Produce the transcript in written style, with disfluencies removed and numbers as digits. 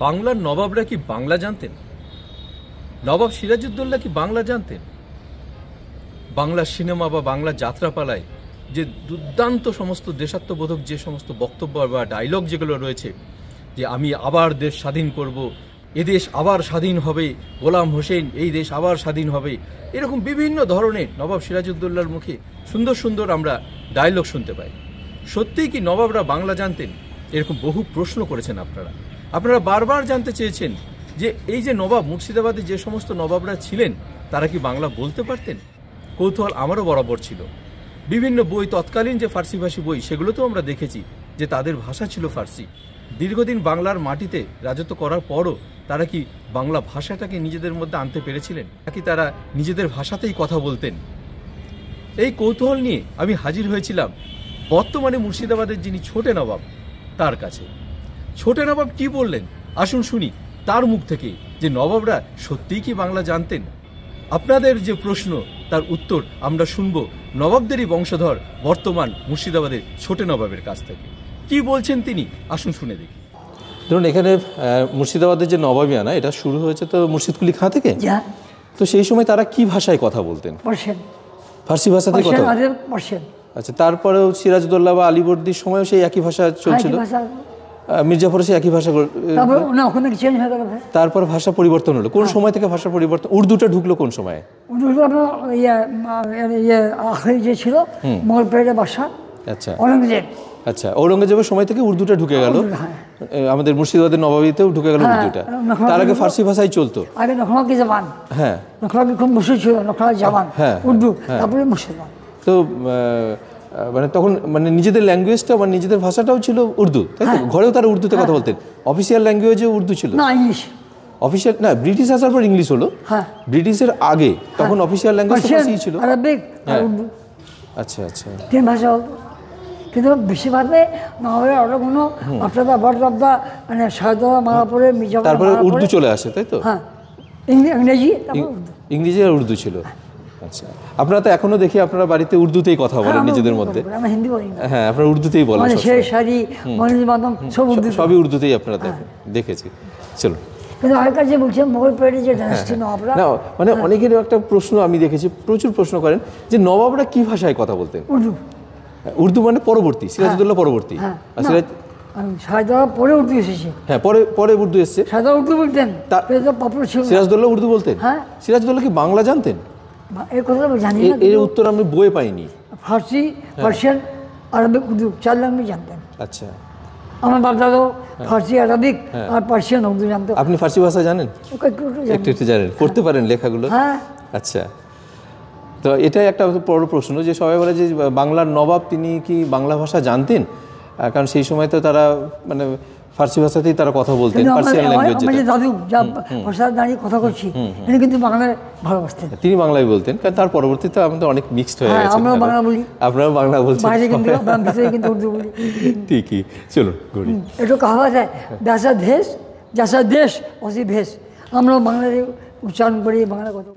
বাংলার নবাবরা কি বাংলা জানতেন? নবাব সিরাজউদ্দৌলা কি বাংলা জানতেন? বাংলা সিনেমা বা বাংলা যাত্রাপালায় যে দুর্দান্ত সমস্ত দেশাত্মবোধক যে সমস্ত বক্তব্য বা ডায়লগ যেগুলো রয়েছে, যে আমি আবার দেশ স্বাধীন করব, এদেশ আবার স্বাধীন হবে, গোলাম হোসেন এই দেশ আবার স্বাধীন হবে, এরকম বিভিন্ন ধরনের নবাব সিরাজউদ্দৌলার মুখে সুন্দর সুন্দর আমরা ডায়লগ শুনতে পাই। সত্যিই কি নবাবরা বাংলা জানতেন? এরকম বহু প্রশ্ন করেছেন আপনারা বারবার জানতে চেয়েছেন যে এই যে নবাব মুর্শিদাবাদে যে সমস্ত নবাবরা ছিলেন তারা কি বাংলা বলতে পারতেন? কৌতূহল আমারও বরাবর ছিল। বিভিন্ন বই, তৎকালীন যে ফার্সিভাষী বই, সেগুলোতেও আমরা দেখেছি যে তাদের ভাষা ছিল ফার্সি। দীর্ঘদিন বাংলার মাটিতে রাজত্ব করার পরও তারা কি বাংলা ভাষাটাকে নিজেদের মধ্যে আনতে পেরেছিলেন, নাকি তারা নিজেদের ভাষাতেই কথা বলতেন? এই কৌতূহল নিয়ে আমি হাজির হয়েছিলাম বর্তমানে মুর্শিদাবাদের যিনি ছোটে নবাব তার কাছে। ছোটে নবাব কি বললেন আসুন শুনি তার মুখ থেকে, যে নবাবরা সত্যিই কি বাংলা জানতেন। আপনাদের যে প্রশ্ন তার উত্তর আমরা শুনব নবাবদেরই বংশধর বর্তমান মুর্শিদাবাদের ছোটে নবাবের কাছ থেকে। কি বলছেন তিনি আসুন শুনে দেখি। ধরুন এখানে মুর্শিদাবাদের যে নবাবিয়ানা, এটা শুরু হয়েছে তো মুর্শিদকুলি খাঁ থেকে। তো সেই সময় তারা কি ভাষায় কথা বলতেন? ফার্সি ভাষাতেই কথা বলতেন। আচ্ছা, তারপরেও সিরাজউদ্দৌলা বা আলীবর্দীর সময়ও সেই একই ভাষা চলছিল, মির্জাফর সেই একই ভাষা। তারপর ভাষা পরিবর্তন হলো কোন সময় থেকে? ভাষা পরিবর্তন, উর্দুটা ঢুকলো কোন সময়? আচ্ছা আচ্ছা, ঔরঙ্গজেবের সময় থেকে উর্দুটা ঢুকে গেল, আমাদের মুর্শিদাবাদের নবাবিতেও ঢুকে গেল উর্দুটা। তার আগে ফার্সি ভাষাই চলতো। হ্যাঁ, তো মানে তখন মানে নিজেদের ল্যাঙ্গুয়েজটা মানে নিজেদের ভাষাটাও ছিল উর্দু, তাই তো? ঘরেও তারা উর্দুতে কথা বলতেন। অফিসিয়াল ল্যাঙ্গুয়েজও উর্দু ছিল না? ইংলিশ অফিসিয়াল না, ব্রিটিশ আসার পর ইংলিশ হলো। ব্রিটিশের আগে তখন অফিসিয়াল ল্যাঙ্গুয়েজ ফার্সি ছিল। আচ্ছা আচ্ছা, তিন ভাষা। কিন্তু বেশিরভাগে নবাবের অনেকগুলো আপনারা বড়দা মানে শাহজাদা মারা পরে তারপরে উর্দু চলে আসে, তাই তো? হ্যাঁ, ইংরেজি ইংরেজি আর উর্দু ছিল। আচ্ছা, আপনারা তো এখনো দেখি আপনারা বাড়িতে উর্দুতেই কথা বলেন নিজেদের মধ্যে। হ্যাঁ, আপনারা উর্দুতেই বলেন, সবই উর্দুতেই আপনারা দেখেছি। চলো, মানে অনেকের একটা প্রশ্ন আমি দেখেছি, প্রচুর প্রশ্ন করেন যে নবাবরা কি ভাষায় কথা বলতেন? উর্দু মানে পরবর্তী, সিরাজউদ্দৌলা পরবর্তী। হ্যাঁ, পরে উর্দু এসছে। সিরাজউদ্দৌলা উর্দু বলতেন? সিরাজউদ্দৌলা কি বাংলা জানতেন? এর উত্তর আমি বইয়ে পাইনি। ফার্সি, পার্সিয়ান, আরবিক, উর্দু 4 ল্যাঙ্গুয়েজ জানতেন। আচ্ছা, আমার বাপদাদাও ফার্সি, আরবিক আর পার্সিয়ান, উর্দু জানতো। আপনি ফার্সি ভাষা জানেন? একটু একটু জানেন, পড়তে পারেন লেখাগুলো? হ্যাঁ। আচ্ছা, তো এটাই একটা বড় প্রশ্ন যে সবাই বলে যে বাংলার নবাব তিনি কি বাংলা ভাষা জানতেন? কারণ সেই সময় তো তারা মানে ফার্সি ভাষাতেই তারা কথা বলতেন, পার্সিয়ান ল্যাঙ্গুয়েজ। দাদু যা ভাষা দাঁড়িয়ে কথা করছি, তিনি কিন্তু বাংলায় ভালোবাসতেন। তিনি বাংলায় বলতেন, কারণ তার পরবর্তীতে আমাদের অনেক মিক্সড হয়ে গেছে। আমরা বাংলা বলি, আপনারা বাংলা বলছেন, বাইরে কিন্তু উর্দু বলি। ঠিকই, চলুন ঘুরি। একটু কাহাওয়াত হয়, যাসা দেশ ওসি ভেষ। আমরাও বাংলায় উচ্চারণ করি, বাংলা কথা।